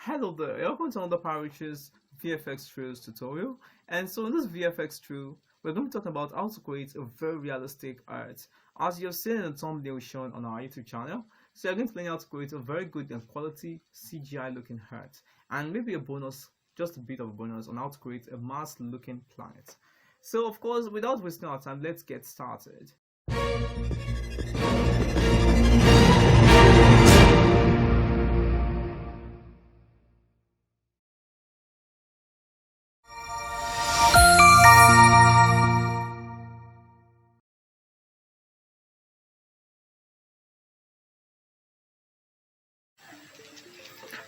Hello there, welcome to another pyrochure VFX Trails tutorial. And so in this VFX Trail, we're going to talk about how to create a very realistic art. As you've seen in the thumbnail shown on our YouTube channel, so you're going to learn how to create a very good and quality CGI looking art. And maybe a bonus, just a bit of a bonus on how to create a Mars looking planet. So of course, without wasting our time, let's get started.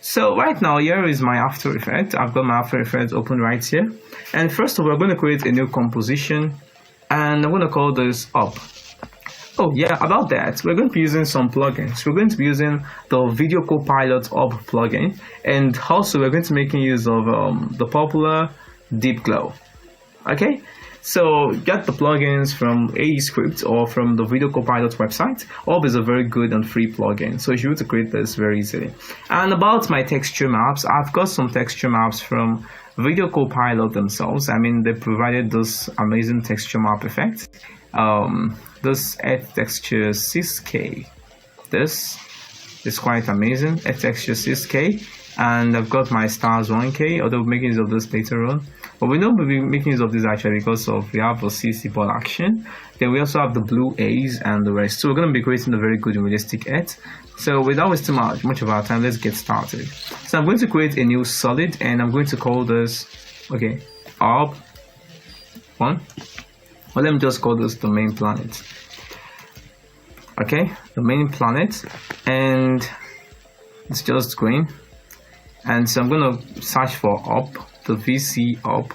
So right now, here is my After Effects. I've got my After Effects open right here. And first of all, we're going to create a new composition. And I'm going to call this Up. Oh yeah, about that, we're going to be using some plugins. We're going to be using the Video Copilot Up plugin. And also, we're going to be making use of the popular Deep Glow. Okay? So get the plugins from AE Script or from the Video Copilot website. Orb is a very good and free plugin, so you should be able to create this very easily. And about my texture maps, I've got some texture maps from Video Copilot themselves. I mean, they provided this amazing texture map effect. This Earth texture 6K. This is quite amazing. Earth texture 6K. And I've got my stars 1K, although we're making use of this later on. But we know we'll be making use of this actually because we have the CC ball action. Then we also have the blue A's and the rest. So we're going to be creating a very good and realistic Earth. So without wasting much of our time, let's get started. So I'm going to create a new solid and I'm going to call this, Up 1. Well, let me just call this the main planet. Okay, the main planet. And it's just green. And so I'm going to search for Up, the VC Up,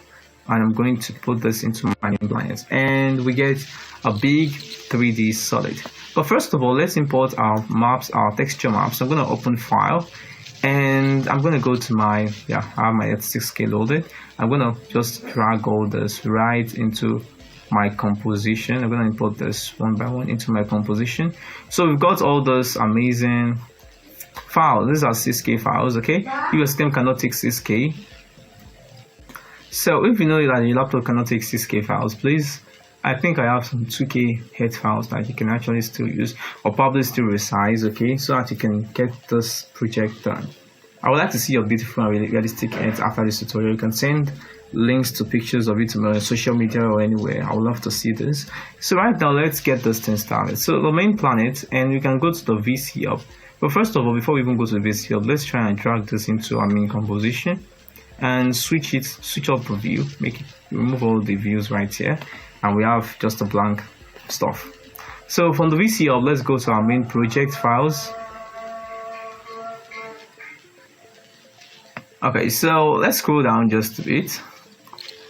and I'm going to put this into my new planet. And we get a big 3D solid. But first of all, let's import our maps, our texture maps. So I'm going to open File, and I'm going to go to my, I have my 6K loaded. I'm going to just drag all this right into my composition. I'm going to import this one by one into my composition. So we've got all this amazing files. These are 6K files, okay? Your system cannot take 6K. So if you know that your laptop cannot take 6K files, please, I think I have some 2K head files that you can actually still use or probably still resize, okay, so that you can get this project done. I would like to see your beautiful and realistic heads after this tutorial. You can send links to pictures of it to my social media or anywhere. I would love to see this. So right now, let's get this thing started. So the main planet, and we can go to the VC Up. But first of all, before we even go to the VC Up, let's try and drag this into our main composition and switch up the view, remove all the views right here, and we have just a blank stuff. So from the VC Up, let's go to our main project files. Okay, so let's scroll down just a bit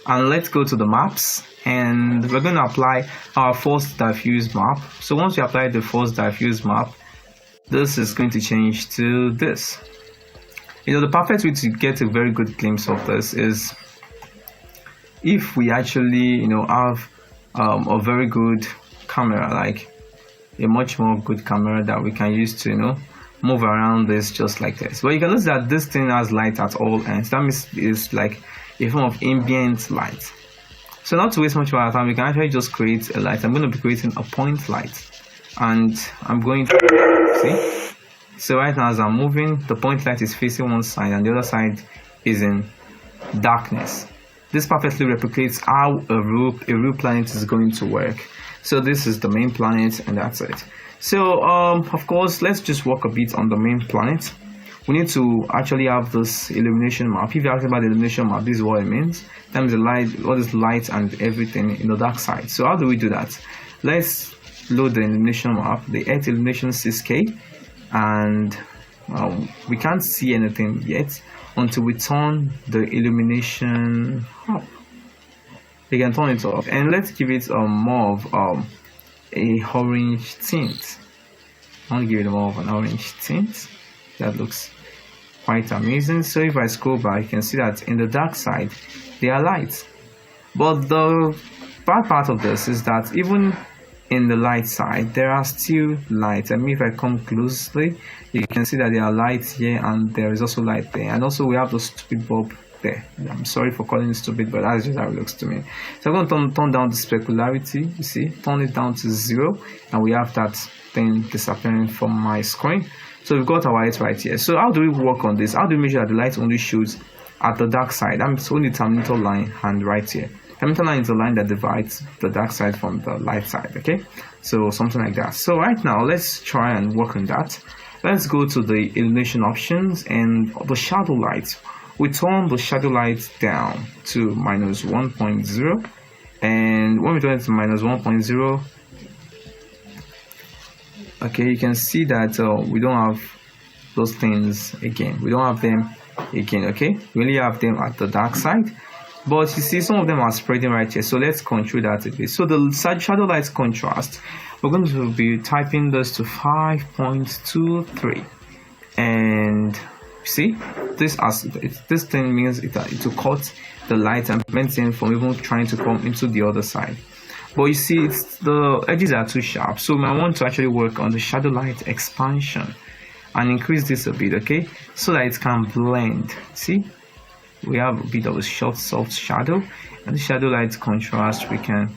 and let's go to the maps, and we're going to apply our forced diffuse map. So once we apply the forced diffuse map, this is going to change to this. You know, the perfect way to get a very good glimpse of this is if we actually, have a very good camera, like a much more good camera that we can use to, move around this just like this. But you can notice that this thing has light at all ends. That means it's like a form of ambient light. So not to waste much of our time, we can actually just create a light. I'm going to be creating a point light. And I'm going to see. So right now, as I'm moving, the point light is facing one side and the other side is in darkness. This perfectly replicates how a real planet is going to work. So this is the main planet, and that's it. So of course, let's just work a bit on the main planet. We need to actually have this illumination map. If you're asking about the illumination map, this is what it means. That means the light, all this light and everything in the dark side. So how do we do that? Let's load the illumination map, the Earth illumination 6K, and we can't see anything yet until we turn the illumination up. We can turn it off, and let's give it more of a orange tint. I want to give it more of an orange tint. That looks quite amazing. So if I scroll back, you can see that in the dark side they are light, but the bad part of this is that even in the light side, there are still lights. I mean, if I come closely, you can see that there are lights here and there is also light there, and also we have the stupid bulb there. I'm sorry for calling it stupid, but that's just how it looks to me. So I'm going to turn down the specularity. You see, turn it down to 0, and we have that thing disappearing from my screen. So we've got our light right here. So how do we work on this? How do we make sure that the light only shows at the dark side? I'm only terminator line and right here. Terminator line is the line that divides the dark side from the light side. Okay, so something like that. So right now, let's try and work on that. Let's go to the illumination options and the shadow light. We turn the shadow light down to -1.0, and when we turn it to -1.0, okay, you can see that we don't have those things again. We don't have them again. Okay, we only have them at the dark side, but you see some of them are spreading right here. So let's control that a bit. So the shadow light contrast, we're going to be typing this to 5.23, and see, this thing means it will cut the light and prevent it from even trying to come into the other side. But you see, the edges are too sharp, so I want to actually work on the shadow light expansion and increase this a bit, okay, so that it can blend. See, we have a bit of a short soft shadow, and the shadow light contrast, we can,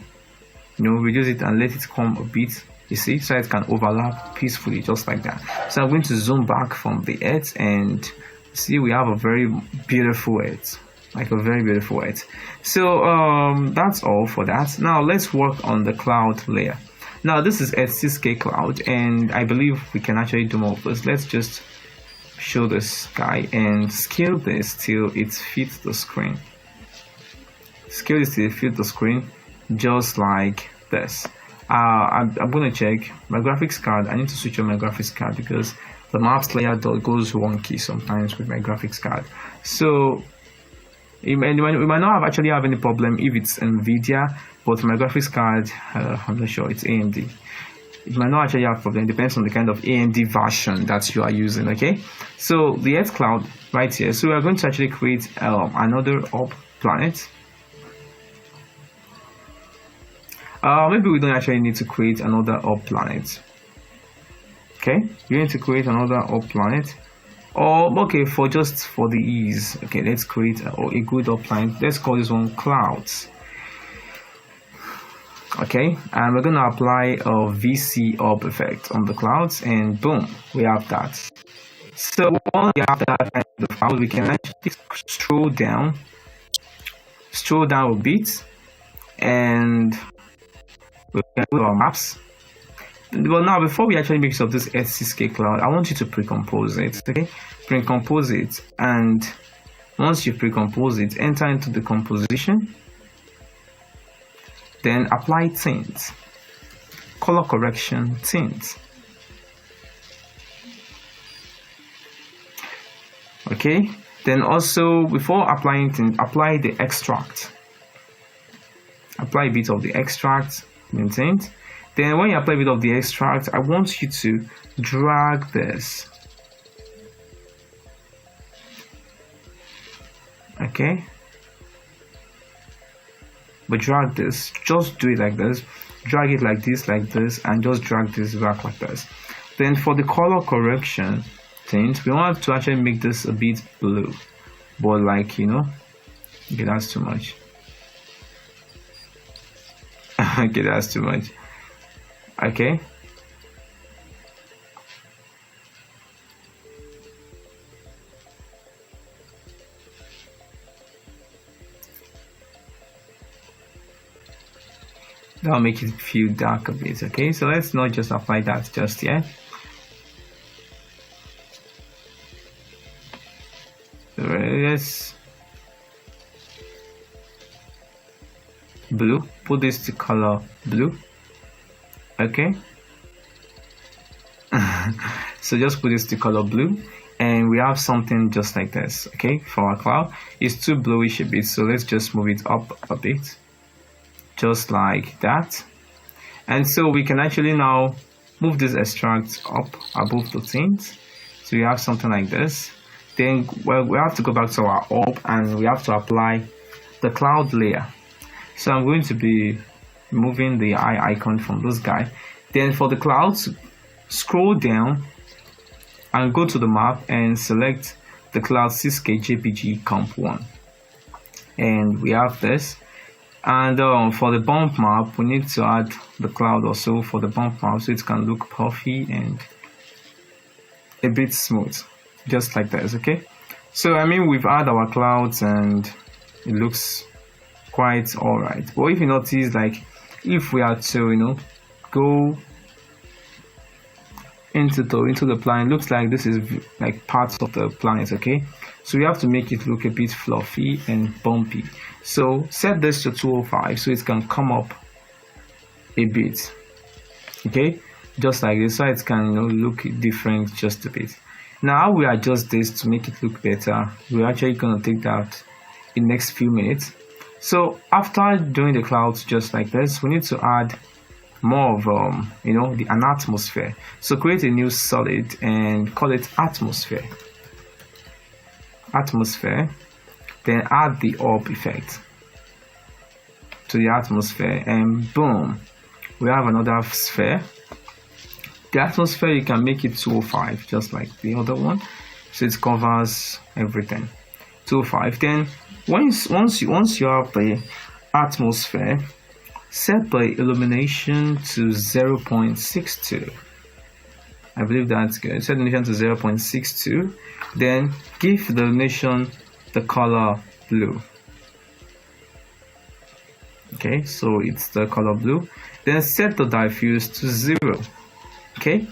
you know, reduce it and let it come a bit, you see, so it can overlap peacefully, just like that. So I'm going to zoom back from the edge, and see, we have a very beautiful edge, like a very beautiful edge. So that's all for that. Now let's work on the cloud layer. Now this is a 6K cloud, and I believe we can actually do more of this. Let's just show the sky and scale this till it fits the screen. Scale this till it fits the screen, just like this. I'm going to check my graphics card. I need to switch on my graphics card because the maps layer goes wonky sometimes with my graphics card. So we might not actually have any problem if it's NVIDIA, but my graphics card, I'm not sure, it's AMD. It might not actually have problem. It depends on the kind of AMD version that you are using. Okay, so the Earth cloud right here. So we are going to actually create another up planet. Maybe we don't actually need to create another up planet. Okay, you need to create another up planet. Or okay, for the ease, okay, let's create a good up planet. Let's call this one clouds. Okay, and we're gonna apply a VC up effect on the clouds, and boom, we have that. So once we have that kind of cloud, we can actually scroll down a bit, and we can go to our maps. Well, now before we actually make use of this S6K cloud, I want you to pre-compose it. Okay, pre-compose it, and once you pre-compose it, enter into the composition. Then apply tint, color correction tint. Okay, then also before applying tint, apply the extract. Apply a bit of the extract in tint. Then when you apply a bit of the extract, I want you to drag this. Okay, but drag this, just do it like this, drag it like this, and just drag this back like this. Then for the color correction tint, we want to actually make this a bit blue, but like, you know, okay, that's too much. Okay, that's too much. Okay, that'll make it feel dark a bit. Okay, so let's not just apply that just yet. Let's blue, put this to color blue. Okay, so just put this to color blue, and we have something just like this. Okay, for our cloud, it's too bluish a bit, so let's just move it up a bit, just like that. And so we can actually now move this extract up above the tint, so we have something like this. Then, well, we have to go back to our up, and we have to apply the cloud layer. So I'm going to be removing the eye icon from this guy. Then for the clouds, scroll down and go to the map and select the cloud 6K JPG comp 1, and we have this. And for the bump map, we need to add the cloud also for the bump map, so it can look puffy and a bit smooth, just like this. Okay, so I mean, we've added our clouds and it looks quite all right. But if you notice, like if we are to go into the planet, looks like this is like parts of the planet. Okay, so we have to make it look a bit fluffy and bumpy. So set this to 205 so it can come up a bit. Okay, just like this, so it can look different just a bit. Now we adjust this to make it look better. We're actually going to take that in next few minutes. So after doing the clouds just like this, we need to add more of an atmosphere. So create a new solid and call it atmosphere. Then add the orb effect to the atmosphere, and boom, we have another sphere. The atmosphere, you can make it 205 just like the other one, so it covers everything. 205. Then once you have the atmosphere, set the illumination to 0.62. I believe that's good. Set the illumination to 0.62. Then give the illumination the color blue. Okay, so it's the color blue. Then set the diffuse to 0. Okay,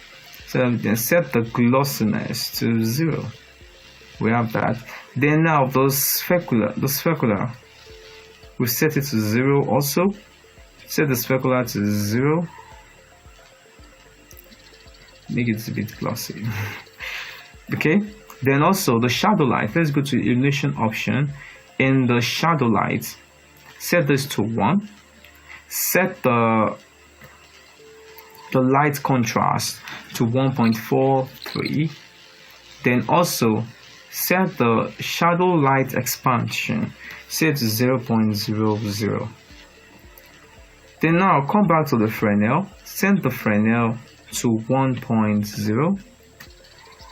so then set the glossiness to 0. We have that. Then now the specular, we set it to 0 also. Set the specular to 0. Make it a bit glossy. Okay, then also the shadow light. Let's go to illumination option. In the shadow light, set this to 1. Set the light contrast to 1.43. Then also set the shadow light expansion, set to 0.00. Then now come back to the Fresnel, set the Fresnel to 1.0.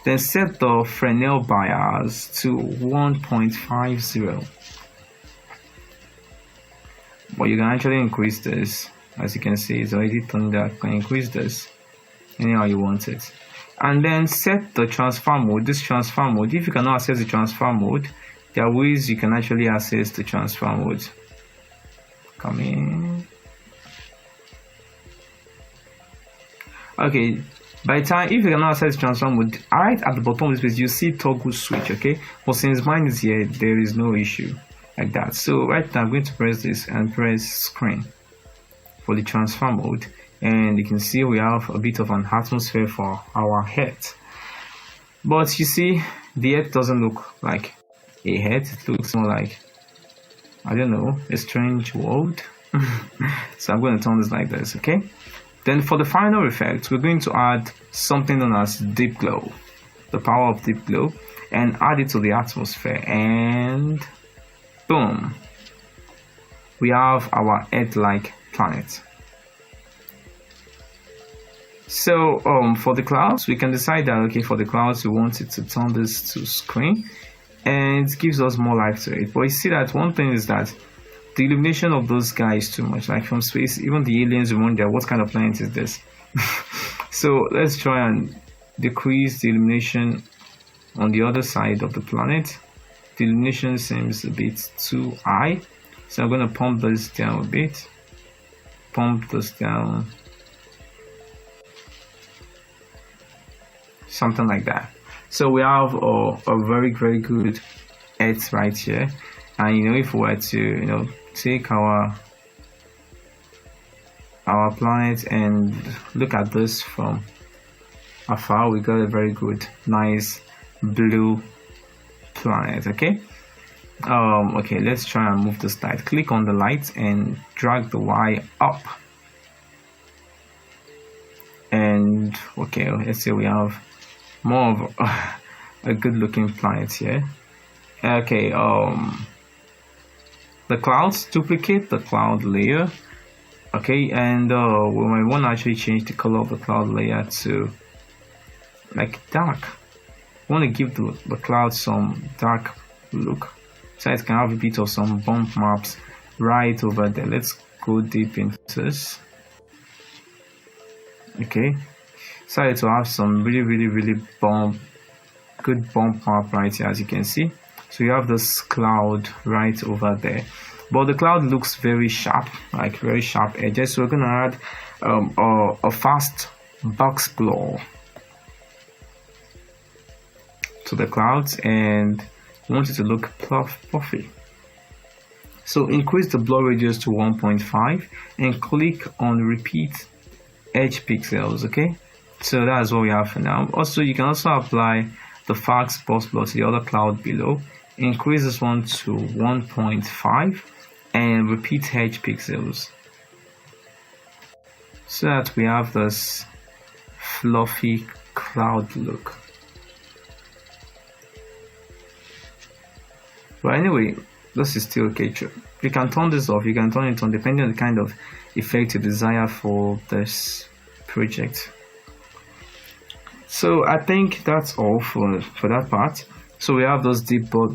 Then set the Fresnel bias to 1.50. But you can actually increase this. As you can see, it's already turned out. You can increase this anyhow you want it. And then set the transfer mode. This transfer mode, if you cannot access the transfer mode, there are ways you can actually access the transfer mode. Come in. Okay, by the time, if you cannot access the transfer mode, right at the bottom of this page you see toggle switch. Okay, but since mine is here, there is no issue like that. So right now I'm going to press this and press screen for the transfer mode, and you can see we have a bit of an atmosphere for our head. But you see, the head doesn't look like a head, it looks more like, I don't know, a strange world. So I'm going to turn this like this. Okay, then for the final effect, we're going to add something known as deep glow, the power of deep glow, and add it to the atmosphere, and boom, we have our Earth-like planet. So for the clouds, we can decide that, okay, for the clouds we want it to turn this to screen, and it gives us more life to it. But you see that one thing is that the illumination of those guys is too much. Like from space, even the aliens wonder what kind of planet is this. So let's try and decrease the illumination on the other side of the planet. The illumination seems a bit too high, so I'm going to pump this down a bit. Pump this down, something like that. So we have a very good Earth right here, and if we were to take our planet and look at this from afar, we got a very good, nice blue planet. Okay. Okay, let's try and move this light. Click on the light and drag the Y up. And okay, let's say we have more of a good looking planet here. Okay, the clouds, duplicate the cloud layer. Okay, and we might want to actually change the color of the cloud layer to like dark. We want to give the cloud some dark look, so it can have a bit of some bump maps right over there. Let's go deep into this. Okay, so to have some really good bump map right here, as you can see. So you have this cloud right over there, but the cloud looks very sharp, like very sharp edges. So we're gonna add a fast box blur to the clouds, and we want it to look puffy. So increase the blur radius to 1.5 and click on repeat edge pixels. Okay, so that's what we have for now. Also, you can also apply the fast box blur to the other cloud below. Increase this one to 1.5 and repeat edge pixels, so that we have this fluffy cloud look. But anyway, this is still okay. You can turn this off, you can turn it on depending on the kind of effect you desire for this project. So I think that's all for that part. So we have those deep glow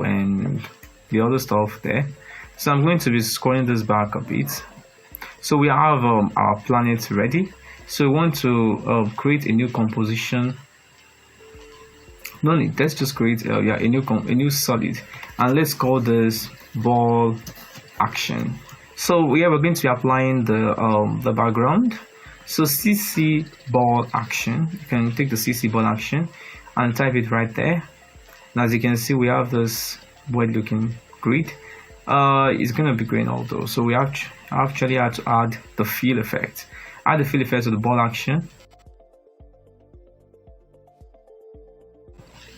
and the other stuff there. So I'm going to be scrolling this back a bit. So we have our planet ready. So we want to create a new composition. No need, let's just create a new solid, and let's call this ball action. So we're going to be applying the background. So CC ball action, you can take the CC ball action and type it right there. And as you can see, we have this weird looking grid. It's gonna be green although, so we actually had to add the fill effect. Add the fill effect to the ball action.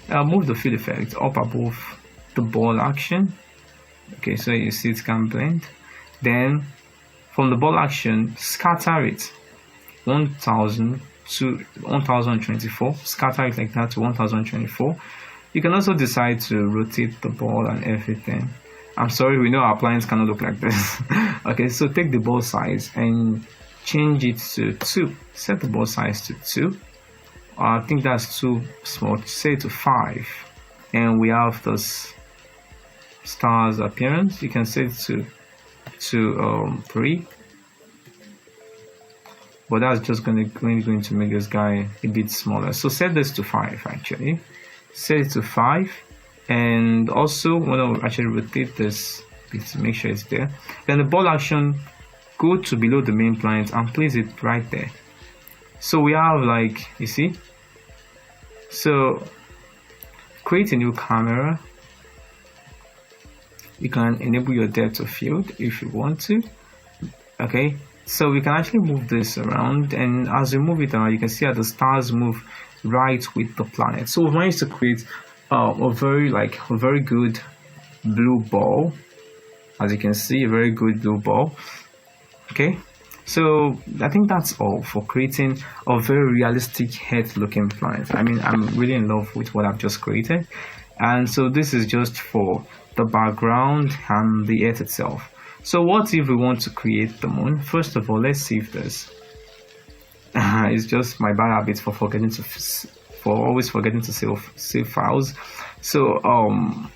Move the fill effect up above the ball action. Okay, so you see it can blend. Then from the ball action, scatter it 1000 to 1024. Scatter it like that to 1024. You can also decide to rotate the ball and everything. I'm sorry, we know our appliance cannot look like this. Okay, so take the ball size and change it to 2. Set the ball size to 2. I think that's too small. Say to 5, and we have this stars appearance. You can set it to 3, but that's just going to make this guy a bit smaller. So set this to 5 actually. Set it to 5, and also want to actually rotate this to make sure it's there. Then the ball action, go to below the main planet and place it right there. So we have, like, you see, so create a new camera. You can enable your depth of field if you want to. Okay, so we can actually move this around, and as we move it around, you can see that the stars move right with the planet. So we've managed to create a very good blue ball. As you can see, a very good blue ball. Okay, so I think that's all for creating a very realistic head looking planet. I mean, I'm really in love with what I've just created. And so this is just for the background and the earth itself. So what if we want to create the moon? First of all, let's save this. It's just my bad habit for always forgetting to save files. So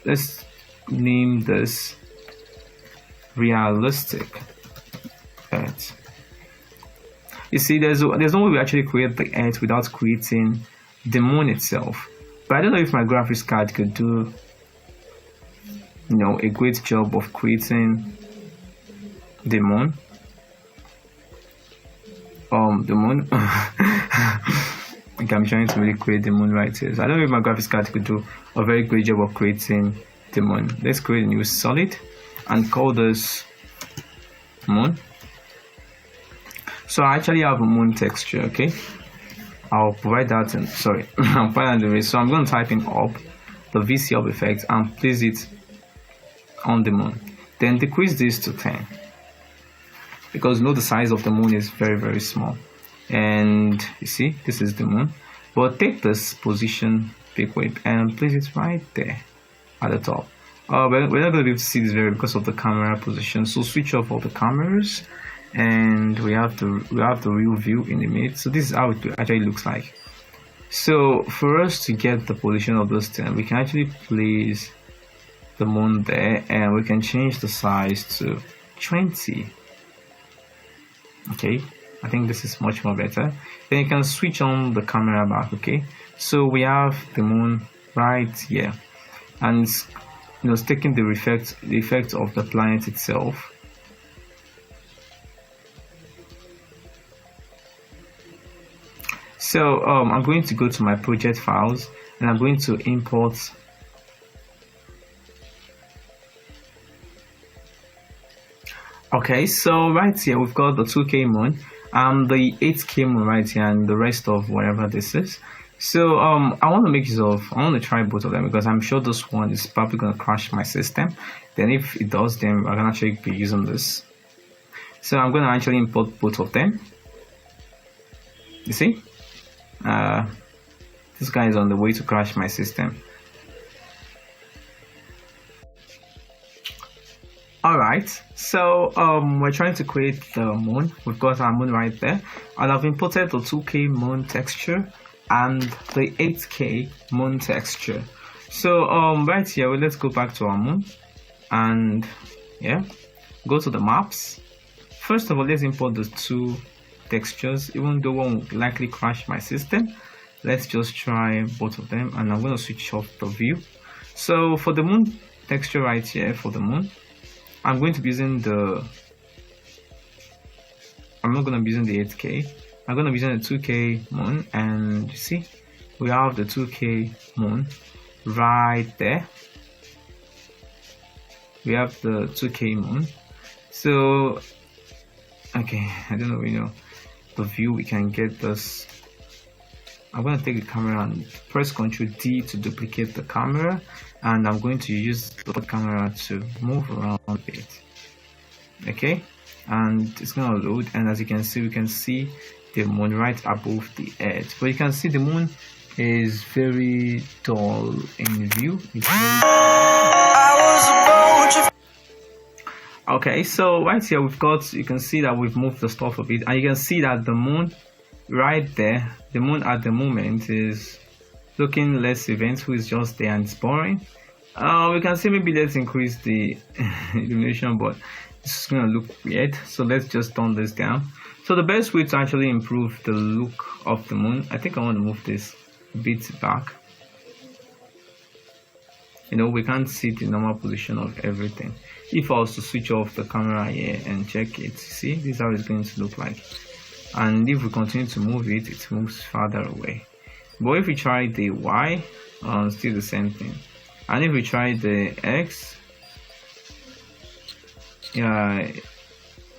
let's name this realistic earth. You see, there's no way we actually create the earth without creating the moon itself. But I don't know if my graphics card could do, you know, a great job of creating the moon. Okay, I'm trying to really create the moon right here. So I don't know if my graphics card could do a very great job of creating the moon. Let's create a new solid and call this moon. So I actually have a moon texture. Okay, I'll provide that in, sorry, I'll provide that in the way. So I'm going to type in up the VC up effect and place it on the moon. Then decrease this to 10, because you know the size of the moon is very small. And you see, this is the moon. But take this position pick whip and place it right there at the top. we're not going to be able to see this very because of the camera position. So switch off all the cameras, and we have the real view in the minute. So this is how it actually looks like. So for us to get the position of this thing, we can actually place the moon there, and we can change the size to 20. Okay, I think this is much more better. Then you can switch on the camera back. Okay, so we have the moon right here, and it's taking the effect of the planet itself. So I'm going to go to my project files, and I'm going to import okay. So right here we've got the 2K moon and the 8K moon right here, and the rest of whatever this is. So I want to try both of them, because I'm sure this one is probably going to crash my system. Then if it does, then I can actually be using this. So I'm going to actually import both of them. You see, this guy is on the way to crash my system. Alright, so we're trying to create the moon. We've got our moon right there, and I've imported the 2K moon texture and the 8K moon texture. So right here, let's go back to our moon, and yeah, go to the maps. First of all, let's import the two textures, even though one will likely crash my system. Let's just try both of them, and I'm going to switch off the view. So for the moon texture right here, for the moon, I'm going to be using I'm not going to be using the 8K. I'm going to be using the 2K moon, and you see, we have the 2K moon right there. We have the 2K moon. So, okay, I don't know, the view, we can get this. I'm going to take the camera and press Ctrl D to duplicate the camera, and I'm going to use the camera to move around a bit. Okay, and it's going to load, and as you can see, we can see the moon right above the edge, but you can see the moon is very dull in view. Okay, so right here you can see that we've moved the stuff a bit, and you can see that the moon right there, the moon at the moment is looking less eventful. It's just there and it's boring. We can see, maybe let's increase the illumination, but it's gonna look weird, so let's just turn this down. So the best way to actually improve the look of the moon, I think I want to move this a bit back. We can't see the normal position of everything. If I was to switch off the camera here and check it, see, this is how it's going to look like. And if we continue to move it, it moves farther away. But if we try the Y, still the same thing. And if we try the X, yeah,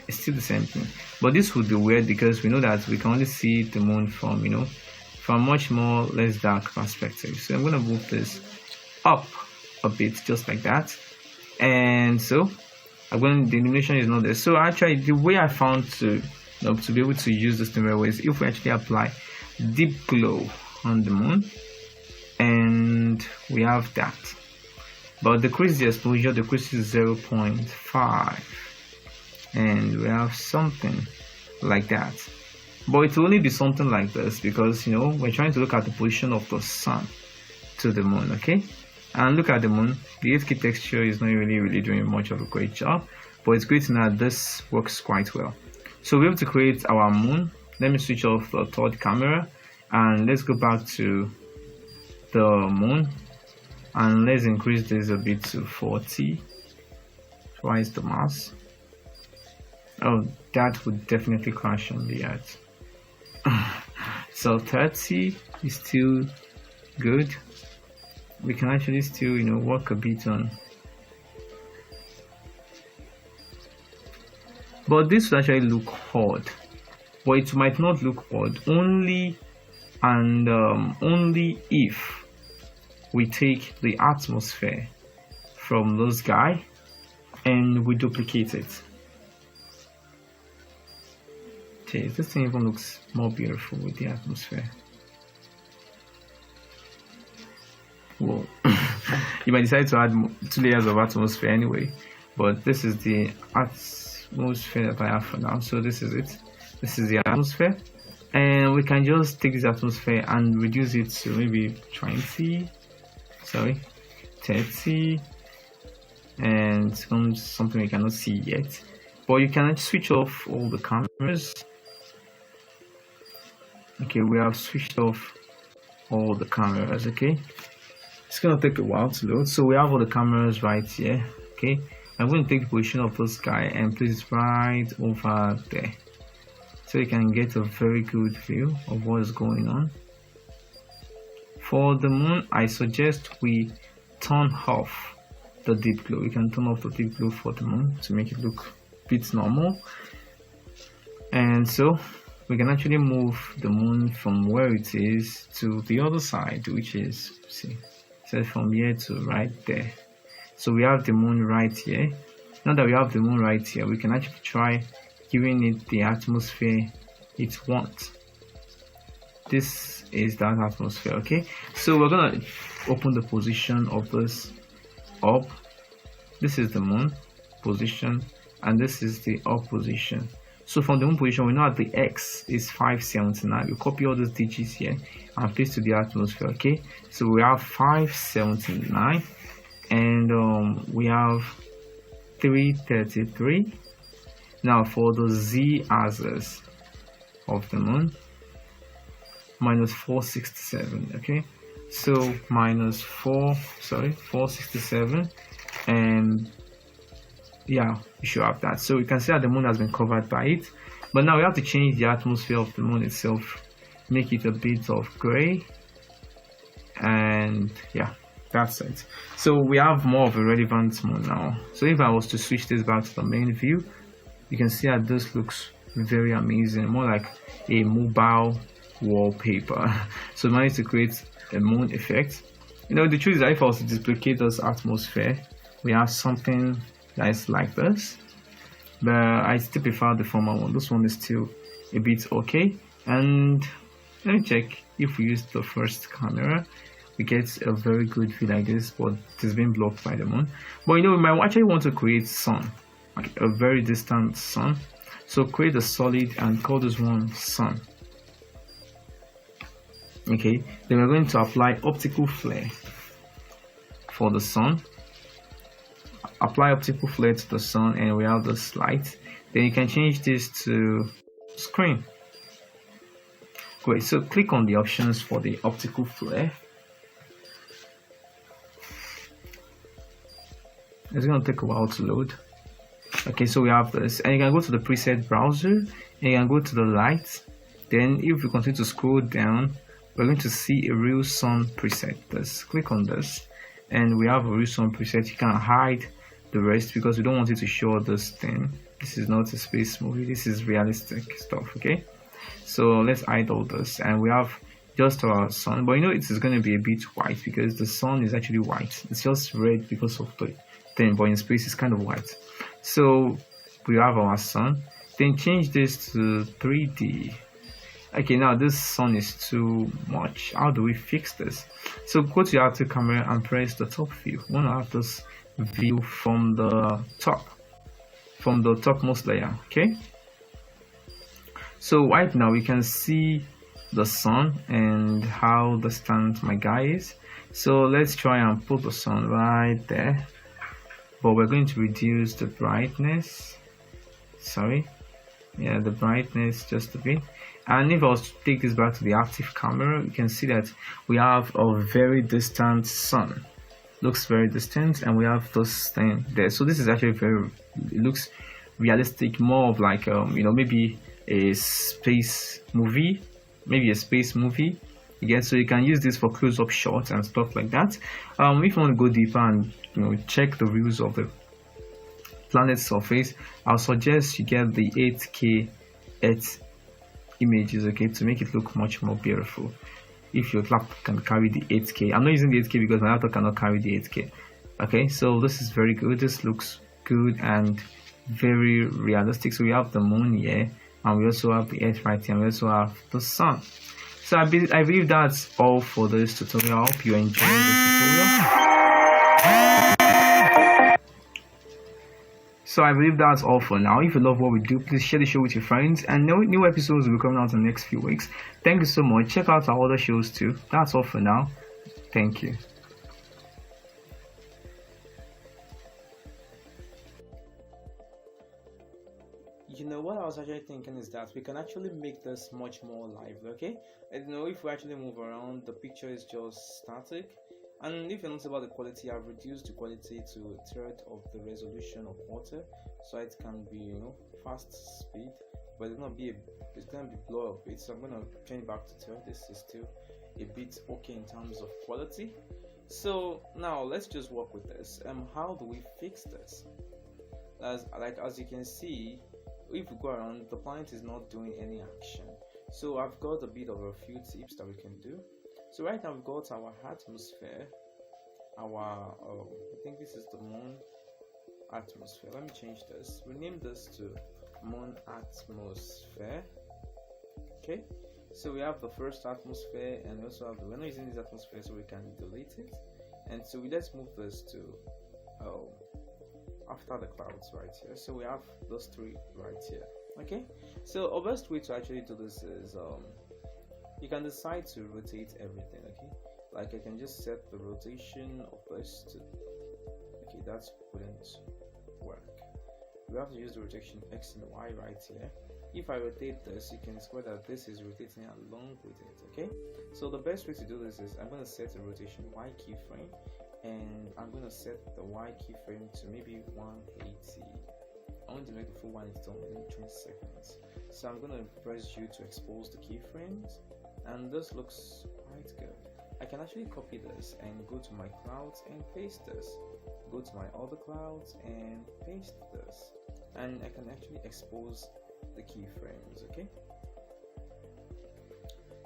it's still the same thing. But this would be weird, because we know that we can only see the moon from from much more less dark perspective. So I'm going to move this up a bit, just like that. And so the illumination is not there. So actually, the way I found to be able to use this in way is if we actually apply deep glow on the moon, and we have that, but decrease the exposure, decrease is 0.5, and we have something like that. But it will only be something like this, because we're trying to look at the position of the sun to the moon. Okay, and look at the moon. The 8K texture is not really doing much of a great job, but it's great to know that this works quite well. So we're able to create our moon. Let me switch off the third camera, and let's go back to the moon, and let's increase this a bit to 40, twice the mass. Oh, that would definitely crash on the earth. So 30 is still good. We can actually still work a bit on, but this would actually look odd. But it might not look odd only if we take the atmosphere from this guy and we duplicate it. Okay, this thing even looks more beautiful with the atmosphere. Whoa. You might decide to add 2 layers of atmosphere anyway, but this is the atmosphere that I have for now. So this is it. This is the atmosphere, and we can just take this atmosphere and reduce it to maybe 30, and something we cannot see yet. But you can switch off all the cameras. Okay, we have switched off all the cameras. Okay, it's gonna take a while to load. So we have all the cameras right here. Okay, I'm going to take the position of this guy and place it right over there, so you can get a very good view of what is going on. For the moon, I suggest we turn off the deep glow. We can turn off the deep glow for the moon to make it look a bit normal. And so we can actually move the moon from where it is to the other side, which is, see, so from here to right there. So we have the moon right here. Now that we have the moon right here, we can actually try giving it the atmosphere it wants. This is that atmosphere. Okay, so we're gonna open the position of this up. This is the moon position, and this is the up position. So from the moon position, we know that the X is 579. You copy all those digits here and paste to the atmosphere. Okay, so we have 579, and we have 333. Now for the Z axis of the moon, minus 467. Okay, so minus 467, and yeah, you should have that. So you can see that the moon has been covered by it, but now we have to change the atmosphere of the moon itself, make it a bit of gray, and yeah, that's it. So we have more of a relevant moon now. So if I was to switch this back to the main view, you can see that this looks very amazing, more like a mobile wallpaper. So we managed to create a moon effect. You know, the truth is that if I was to duplicate this atmosphere, we have something that is like this, but I still prefer the former one. This one is still a bit okay. And let me check. If we use the first camera, we get a very good view like this, but it is being blocked by the moon. But you know, we might actually want to create sun, like a very distant sun. So create a solid and call this one sun. Okay, then we're going to apply optical flare for the sun. Apply optical flare to the sun, and we have this light. Then you can change this to screen. Great, so click on the options for the optical flare. It's going to take a while to load. Okay, so we have this, and you can go to the preset browser, and you can go to the light. Then if we continue to scroll down, we're going to see a real sun preset. Let's click on this, and we have a real sun preset. You can hide the rest because we don't want it to show this thing. This is not a space movie, this is realistic stuff. Okay, so let's hide all this, and we have just our sun, but you know it is going to be a bit white because the sun is actually white. It's just red because of the thing, but in space it's kind of white. So we have our sun. Then change this to 3D. Okay, now this sun is too much. How do we fix this? So go to your active camera and press the top view. We want to have this view from the top, from the topmost layer. Okay, so right now we can see the sun and how distant my guy is. So let's try and put the sun right there, but we're going to reduce the brightness. The brightness just a bit. And if I was to take this back to the active camera, you can see that we have a very distant sun. Looks very distant, and we have this thing there. So this is actually it looks realistic, more of like you know, maybe a space movie, again. So you can use this for close-up shots and stuff like that. If you want to go deeper and, you know, check the views of the planet's surface, I'll suggest you get the 8K images, okay, to make it look much more beautiful. If your laptop can carry the 8K, I'm not using the 8K because my laptop cannot carry the 8K. Okay, so this is very good. This looks good and very realistic. So we have the moon here, and we also have the earth right here, and we also have the sun. So I believe that's all for this tutorial. I hope you enjoyed this tutorial. So I believe that's all for now. If you love what we do, please share the show with your friends, and new episodes will be coming out in the next few weeks. Thank you so much. Check out our other shows too. That's all for now. Thank you. You know what I was actually thinking is that we can actually make this much more lively, okay? And if we actually move around, the picture is just static. And if you notice about the quality, I've reduced the quality to a third of the resolution or quarter, so it can be fast speed, but it's gonna be blur a bit. So I'm gonna change back to third. This is still a bit okay in terms of quality. So now let's just work with this. How do we fix this? As you can see, if we go around, the planet is not doing any action. So I've got a bit of a few tips that we can do. So right now we've got our atmosphere, I think this is the moon atmosphere. Let me change this. Rename this to moon atmosphere. Okay, so we have the first atmosphere, and we also have we're not using this atmosphere, so we can delete it. And so let's move this to after the clouds right here. So we have those three right here. Okay, so our best way to actually do this is you can decide to rotate everything. Okay, like I can just set the rotation of this to, okay, that wouldn't work. We have to use the rotation X and Y right here. If I rotate this, you can see that this is rotating along with it. Okay, so the best way to do this is I'm going to set a rotation Y keyframe, and I'm going to set the Y keyframe to maybe 180. I want to make the full 180 within 20 seconds. So I'm going to press U to expose the keyframes, and this looks quite good. I can actually copy this and go to my clouds and paste this. Go to my other clouds and paste this, and I can actually expose the keyframes. Okay.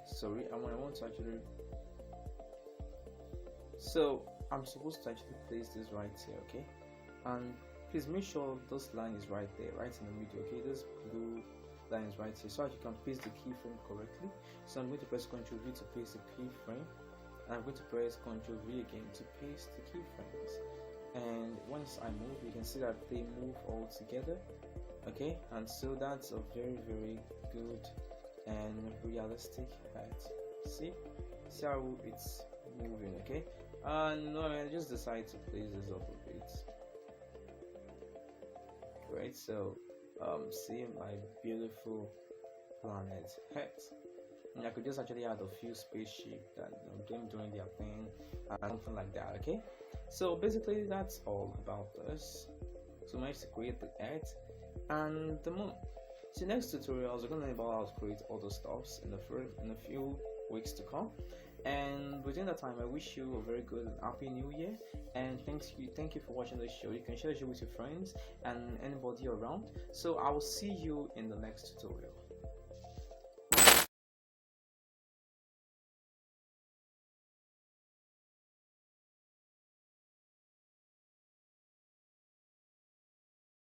Sorry, I want to actually. So I'm supposed to actually place this right here. Okay, and please make sure this line is right there, right in the middle. Okay, this blue line is right here, so that you can paste the keyframe correctly. So I'm going to press Ctrl V to paste the keyframe, and I'm going to press Ctrl V again to paste the keyframes. And once I move, you can see that they move all together. Okay, and so that's a very good and realistic head. See how it's moving. Okay, no, I just decided to place this up a bit. Right, so see my beautiful planet head. And I could just actually add a few spaceships that them doing their thing and something like that. Okay, so basically that's all about this. So managed to create the earth and the moon. So next tutorials we're going to learn about how to create other stuffs in a few weeks to come. And within that time, I wish you a very good and happy new year. And thank you for watching this show. You can share the show with your friends and anybody around. So I will see you in the next tutorial.